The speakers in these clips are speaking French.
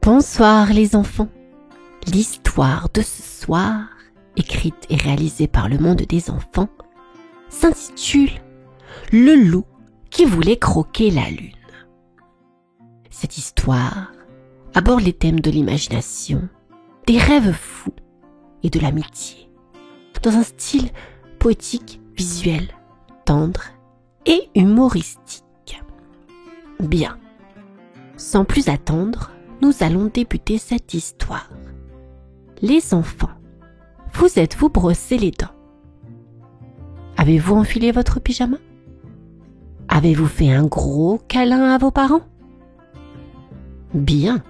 Bonsoir les enfants. L'histoire de ce soir, écrite et réalisée par le monde des enfants, s'intitule « Le loup qui voulait croquer la lune ». Cette histoire aborde les thèmes de l'imagination, des rêves fous et de l'amitié, dans un style poétique, visuel, tendre et humoristique. Bien, sans plus attendre, nous allons débuter cette histoire. Les enfants, vous êtes-vous brossés les dents? Avez-vous enfilé votre pyjama? Avez-vous fait un gros câlin à vos parents? Bien.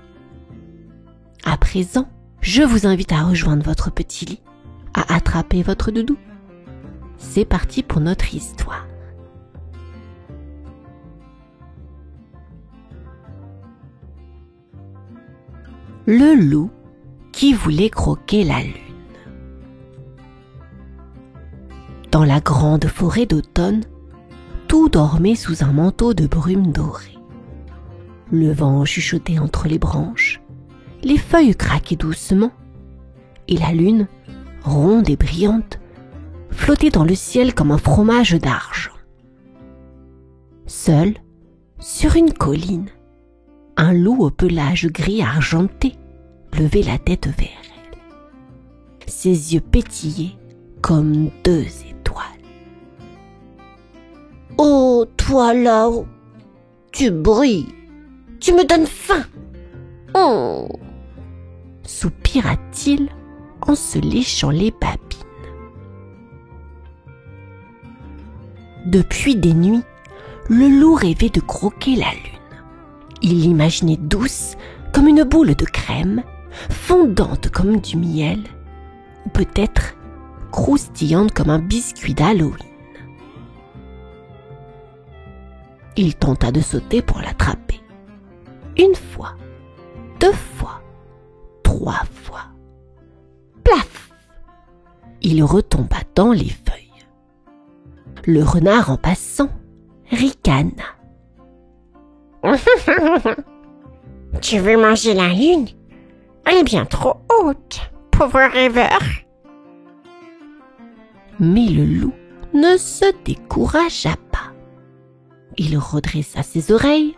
À présent, je vous invite à rejoindre votre petit lit, à attraper votre doudou. C'est parti pour notre histoire. Le loup qui voulait croquer la lune. Dans la grande forêt d'automne, tout dormait sous un manteau de brume dorée. Le vent chuchotait entre les branches, les feuilles craquaient doucement, et la lune, ronde et brillante, flottait dans le ciel comme un fromage d'argent. Seul, sur une colline, un loup au pelage gris argenté levait la tête vers elle. Ses yeux pétillaient comme 2 étoiles. « Oh, toi là-haut, tu brilles, tu me donnes faim. Oh !» soupira-t-il en se léchant les babines. Depuis des nuits, le loup rêvait de croquer la lune. Il l'imaginait douce comme une boule de crème, fondante comme du miel, ou peut-être croustillante comme un biscuit d'Halloween. Il tenta de sauter pour l'attraper. 1 fois, 2 fois, 3 fois. Plaf! Il retomba dans les feuilles. Le renard en passant ricana. Tu veux manger la lune? Elle est bien trop haute, pauvre rêveur. Mais le loup ne se découragea pas. Il redressa ses oreilles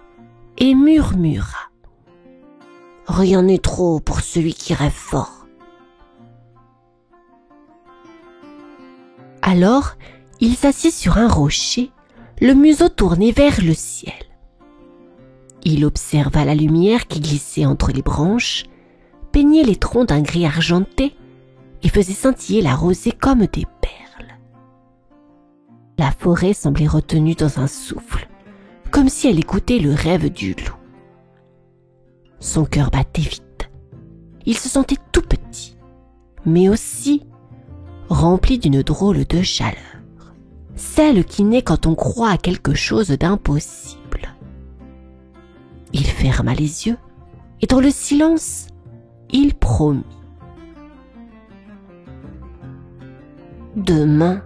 et murmura. Rien n'est trop pour celui qui rêve fort. Alors, il s'assit sur un rocher, le museau tourné vers le ciel. Il observa la lumière qui glissait entre les branches, peignait les troncs d'un gris argenté et faisait scintiller la rosée comme des perles. La forêt semblait retenue dans un souffle, comme si elle écoutait le rêve du loup. Son cœur battait vite. Il se sentait tout petit, mais aussi rempli d'une drôle de chaleur, celle qui naît quand on croit à quelque chose d'impossible. Il ferma les yeux et dans le silence, il promit. Demain,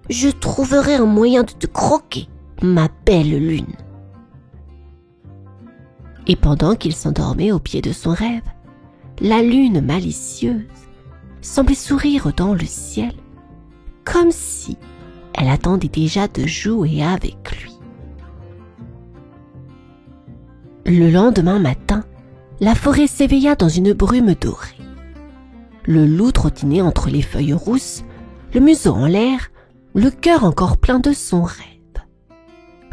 je trouverai un moyen de te croquer, ma belle lune. Et pendant qu'il s'endormait au pied de son rêve, la lune malicieuse semblait sourire dans le ciel, comme si elle attendait déjà de jouer avec lui. Le lendemain matin, la forêt s'éveilla dans une brume dorée. Le loup trottinait entre les feuilles rousses, le museau en l'air, le cœur encore plein de son rêve.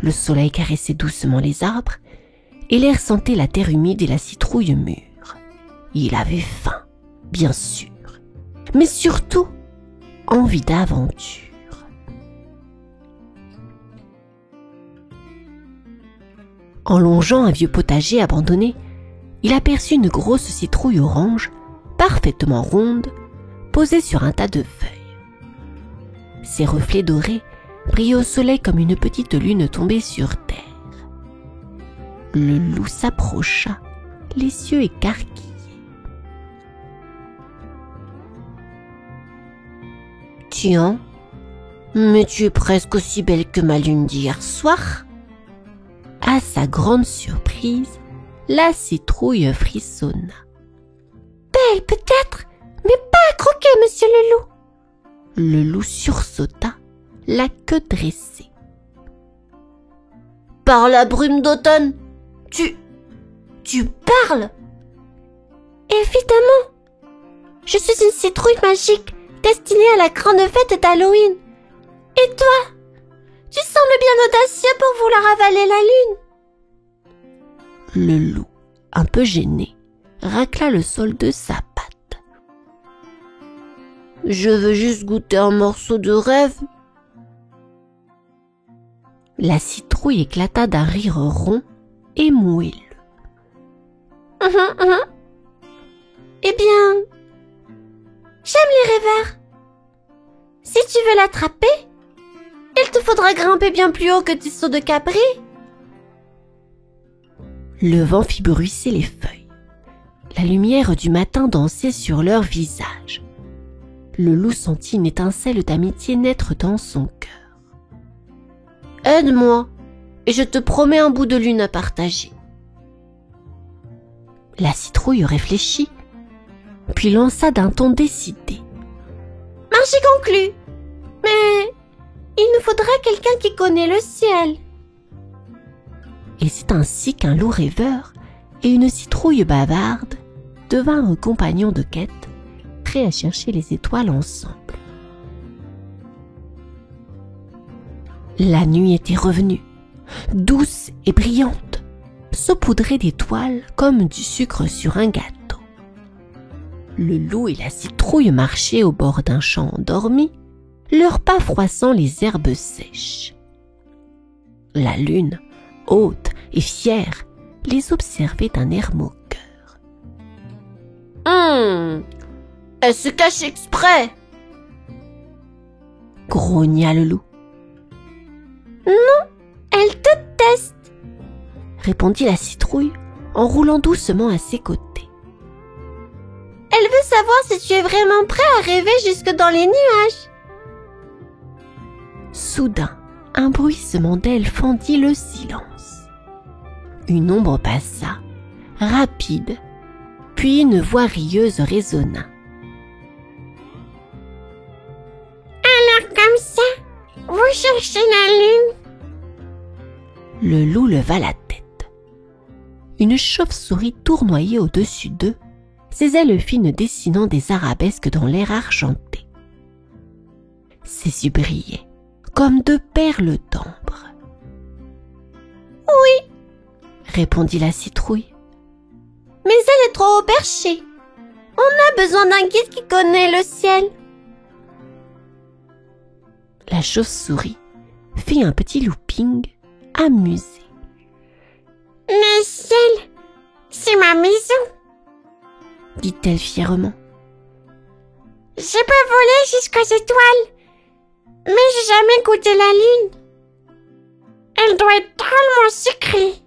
Le soleil caressait doucement les arbres et l'air sentait la terre humide et la citrouille mûre. Il avait faim, bien sûr, mais surtout envie d'aventure. En longeant un vieux potager abandonné, il aperçut une grosse citrouille orange, parfaitement ronde, posée sur un tas de feuilles. Ses reflets dorés brillaient au soleil comme une petite lune tombée sur terre. Le loup s'approcha, les yeux écarquillés. « Tiens, mais tu es presque aussi belle que ma lune d'hier soir !» À sa grande surprise, la citrouille frissonna. ciel, peut-être, mais pas à croquer, monsieur le loup. Le loup sursauta, la queue dressée. Par la brume d'automne, tu parles? Évidemment. Je suis une citrouille magique destinée à la grande fête d'Halloween. Et toi? Tu sembles bien audacieux pour vouloir avaler la lune. Le loup, un peu gêné, racla le sol de sa patte. Je veux juste goûter un morceau de rêve. La citrouille éclata d'un rire rond et moelleux. Eh bien, j'aime les rêveurs. Si tu veux l'attraper, il te faudra grimper bien plus haut que tes sauts de cabri. Le vent fit bruisser les feuilles. La lumière du matin dansait sur leurs visages. Le loup sentit une étincelle d'amitié naître dans son cœur. Aide-moi, et je te promets un bout de lune à partager. La citrouille réfléchit, puis lança d'un ton décidé. Marché conclu, mais il nous faudra quelqu'un qui connaît le ciel. Et c'est ainsi qu'un loup rêveur et une citrouille bavarde devinrent compagnons de quête, prêts à chercher les étoiles ensemble. La nuit était revenue, douce et brillante, saupoudrée d'étoiles comme du sucre sur un gâteau. Le loup et la citrouille marchaient au bord d'un champ endormi, leurs pas froissant les herbes sèches. La lune, haute et fière, les observait d'un air moqueur. Elle se cache exprès, grogna le loup. Non, elle te teste, répondit la citrouille en roulant doucement à ses côtés. Elle veut savoir si tu es vraiment prêt à rêver jusque dans les nuages. Soudain, un bruissement d'ailes fendit le silence. Une ombre passa, rapide, puis une voix rieuse résonna. Alors comme ça, vous cherchez la lune? Le loup leva la tête. Une chauve-souris tournoyait au-dessus d'eux, ses ailes fines dessinant des arabesques dans l'air argenté. Ses yeux brillaient comme deux perles d'ambre. Oui, répondit la citrouille. Mais elle est trop haut perchée. On a besoin d'un guide qui connaît le ciel. La chauve-souris fit un petit looping amusé. Le ciel, c'est ma maison, dit-elle fièrement. Je peux voler jusqu'aux étoiles, mais j'ai jamais goûté la lune. Elle doit être tellement sucrée.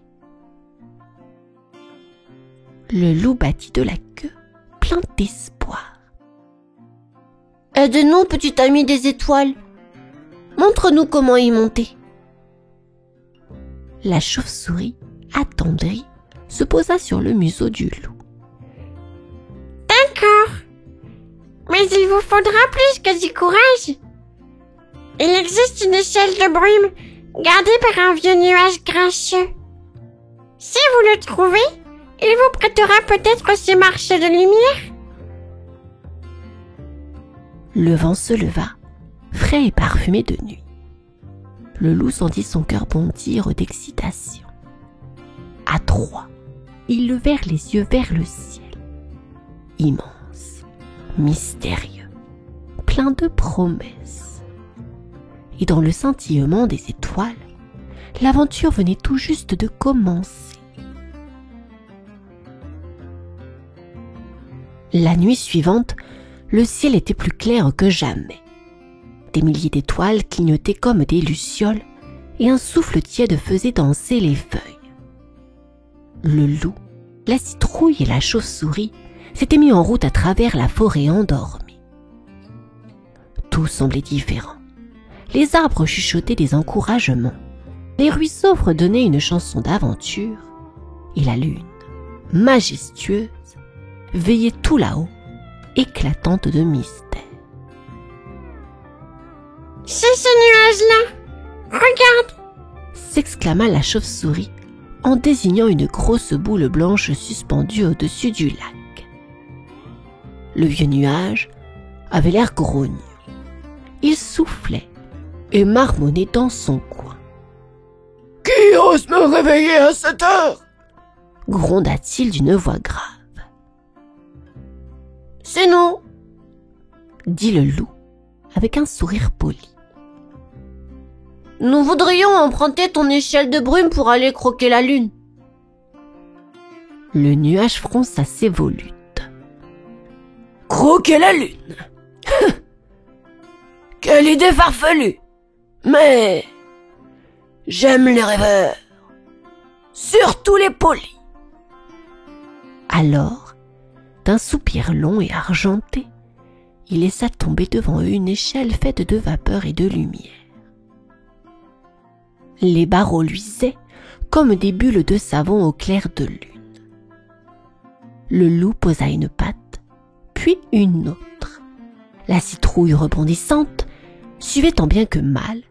Le loup battit de la queue, plein d'espoir. Aide-nous, petit ami des étoiles. Montre-nous comment y monter. La chauve-souris, attendrie, se posa sur le museau du loup. D'accord, mais il vous faudra plus que du courage. Il existe une échelle de brume gardée par un vieux nuage grincheux. Si vous le trouvez, il vous prêtera peut-être ses marches de lumière. Le vent se leva, frais et parfumé de nuit. Le loup sentit son cœur bondir d'excitation. À trois, ils levèrent les yeux vers le ciel. Immense, mystérieux, plein de promesses. Et dans le scintillement des étoiles, l'aventure venait tout juste de commencer. La nuit suivante, le ciel était plus clair que jamais. Des milliers d'étoiles clignotaient comme des lucioles et un souffle tiède faisait danser les feuilles. Le loup, la citrouille et la chauve-souris s'étaient mis en route à travers la forêt endormie. Tout semblait différent. Les arbres chuchotaient des encouragements, les ruisseaux fredonnaient une chanson d'aventure et la lune, majestueuse, veillait tout là-haut éclatante de mystère. « C'est ce nuage-là! Regarde !» s'exclama la chauve-souris en désignant une grosse boule blanche suspendue au-dessus du lac. Le vieux nuage avait l'air grognon. Il soufflait et marmonnait dans son coin. « Qui ose me réveiller à cette heure ?» gronda-t-il d'une voix grave. « C'est nous !» dit le loup avec un sourire poli. « Nous voudrions emprunter ton échelle de brume pour aller croquer la lune. » Le nuage fronça ses volutes. « Croquer la lune ! Quelle idée farfelue! Mais j'aime les rêveurs, surtout les polis. » Alors, d'un soupir long et argenté, il laissa tomber devant eux une échelle faite de vapeur et de lumière. Les barreaux luisaient comme des bulles de savon au clair de lune. Le loup posa une patte, puis une autre. La citrouille rebondissante suivait tant bien que mal,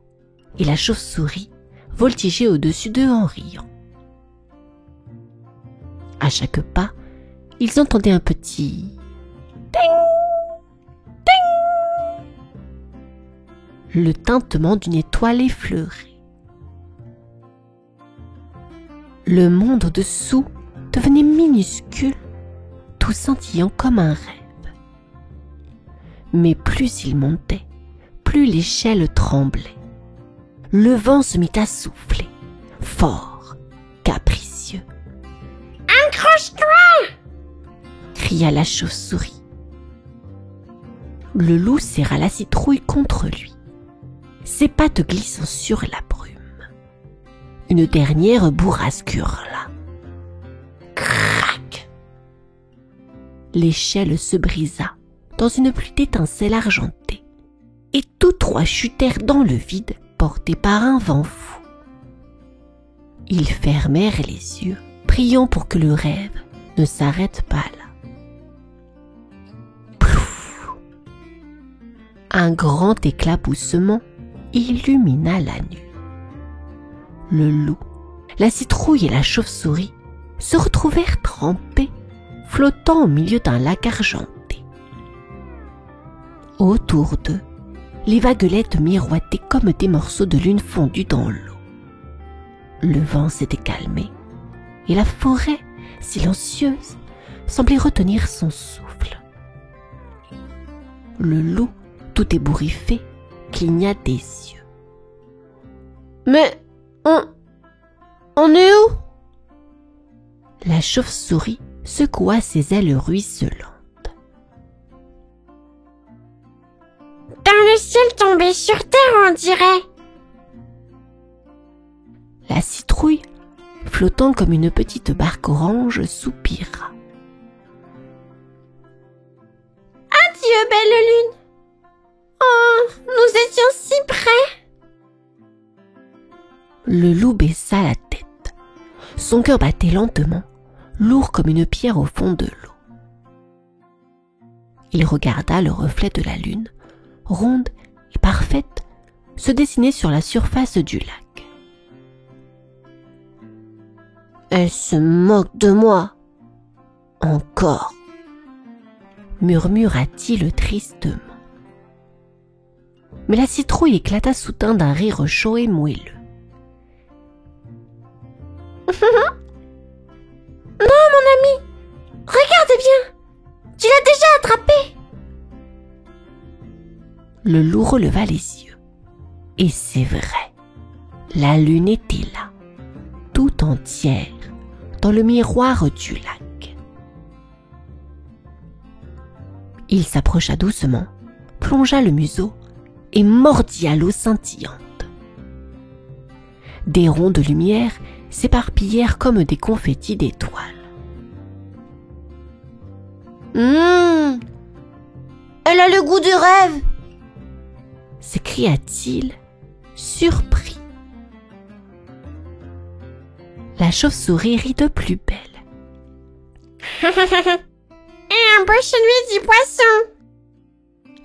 et la chauve-souris voltigeait au-dessus d'eux en riant. À chaque pas, ils entendaient un petit « ting, ting », le tintement d'une étoile effleurée. Le monde au-dessous devenait minuscule, tout scintillant comme un rêve. Mais plus il montait, plus l'échelle tremblait. Le vent se mit à souffler, fort, capricieux. « Accroche-toi !» cria la chauve-souris. Le loup serra la citrouille contre lui, ses pattes glissant sur la brume. Une dernière bourrasque hurla. Crac! L'échelle se brisa dans une pluie d'étincelles argentées, et tous trois chutèrent dans le vide, portés par un vent fou. Ils fermèrent les yeux, priant pour que le rêve ne s'arrête pas là. Plouf! Un grand éclaboussement illumina la nuit. Le loup, la citrouille et la chauve-souris se retrouvèrent trempés, flottant au milieu d'un lac argenté. Autour d'eux, les vaguelettes miroitaient comme des morceaux de lune fondus dans l'eau. Le vent s'était calmé et la forêt, silencieuse, semblait retenir son souffle. Le loup, tout ébouriffé, cligna des yeux. « Mais on est où ?» La chauve-souris secoua ses ailes ruisselantes. « Dans le ciel tombé sur terre, on dirait. » La citrouille, flottant comme une petite barque orange, soupira. « Adieu, belle lune. Oh, nous étions si près. » Le loup baissa la tête. Son cœur battait lentement, lourd comme une pierre au fond de l'eau. Il regarda le reflet de la lune, ronde et parfaite, se dessiner sur la surface du lac. « Elle se moque de moi. Encore !» murmura-t-il tristement. Mais la citrouille éclata soudain d'un rire chaud et moelleux. « Non, mon ami, regarde bien, tu l'as déjà attrapé. » Le loup releva les yeux. Et c'est vrai, la lune était là, tout entière, dans le miroir du lac. Il s'approcha doucement, plongea le museau et mordit à l'eau scintillante. Des ronds de lumière s'éparpillèrent comme des confettis d'étoiles. « Elle a le goût du rêve !» s'écria-t-il, surpris. La chauve-souris rit de plus belle. « Elle et un beau celui du poisson.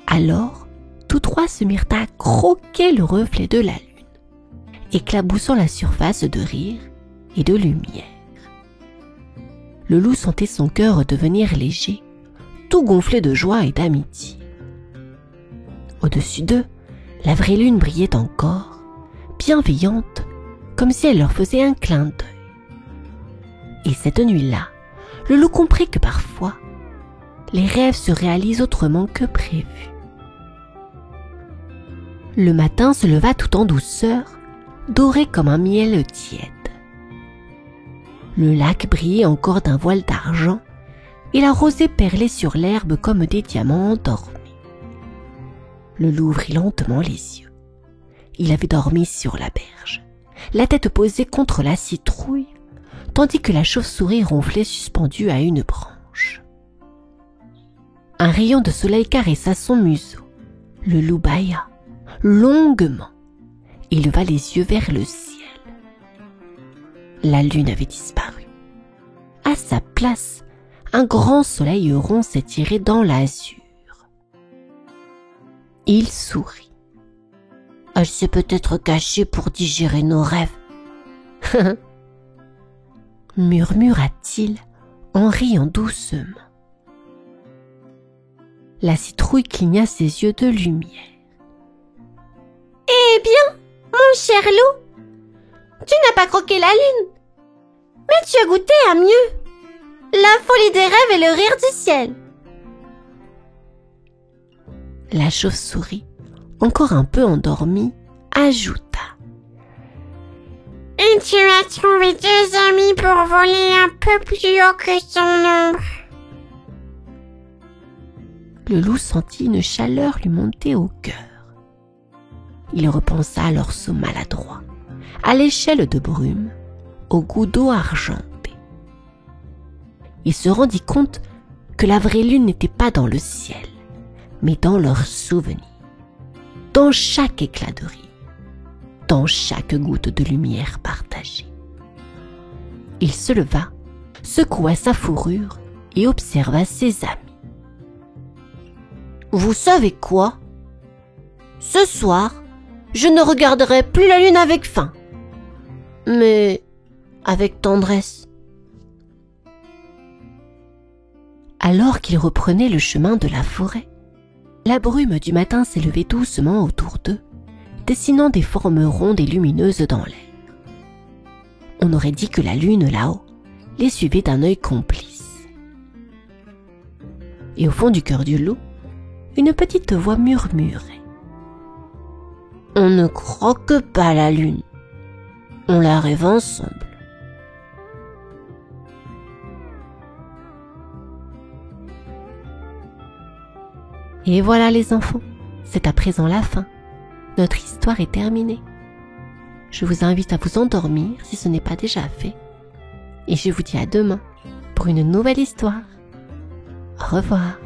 Alors, tous trois se mirent à croquer le reflet de la lune, éclaboussant la surface de rire et de lumière. Le loup sentait son cœur devenir léger, tout gonflé de joie et d'amitié. Au-dessus d'eux, la vraie lune brillait encore, bienveillante, comme si elle leur faisait un clin d'œil. Et cette nuit-là, le loup comprit que parfois, les rêves se réalisent autrement que prévu. Le matin se leva tout en douceur, doré comme un miel tiède. Le lac brillait encore d'un voile d'argent et la rosée perlait sur l'herbe comme des diamants endormis. Le loup ouvrit lentement les yeux. Il avait dormi sur la berge, la tête posée contre la citrouille, tandis que la chauve-souris ronflait suspendue à une branche. Un rayon de soleil caressa son museau. Le loup bâilla longuement et leva les yeux vers le ciel. La lune avait disparu. À sa place, un grand soleil rond s'étirait dans l'azur. Il sourit. « Elle s'est peut-être cachée pour digérer nos rêves. » murmura-t-il en riant doucement. La citrouille cligna ses yeux de lumière. « Eh bien, mon cher loup, tu n'as pas croqué la lune, mais tu as goûté à mieux. La folie des rêves et le rire du ciel. » La chauve-souris, encore un peu endormie, ajouta. « Et tu as trouvé 2 amis pour voler un peu plus haut que son ombre. » Le loup sentit une chaleur lui monter au cœur. Il repensa à leur saut maladroit, à l'échelle de brume, au goût d'eau argentée. Il se rendit compte que la vraie lune n'était pas dans le ciel, mais dans leurs souvenirs, dans chaque éclat de rire, dans chaque goutte de lumière partagée. Il se leva, secoua sa fourrure et observa ses amis. « Vous savez quoi ? Ce soir, je ne regarderai plus la lune avec faim, mais avec tendresse. » Alors qu'il reprenait le chemin de la forêt, la brume du matin s'élevait doucement autour d'eux, dessinant des formes rondes et lumineuses dans l'air. On aurait dit que la lune, là-haut, les suivait d'un œil complice. Et au fond du cœur du loup, une petite voix murmurait. « On ne croque pas la lune, on la rêve ensemble. » Et voilà les enfants, c'est à présent la fin. Notre histoire est terminée. Je vous invite à vous endormir si ce n'est pas déjà fait. Et je vous dis à demain pour une nouvelle histoire. Au revoir.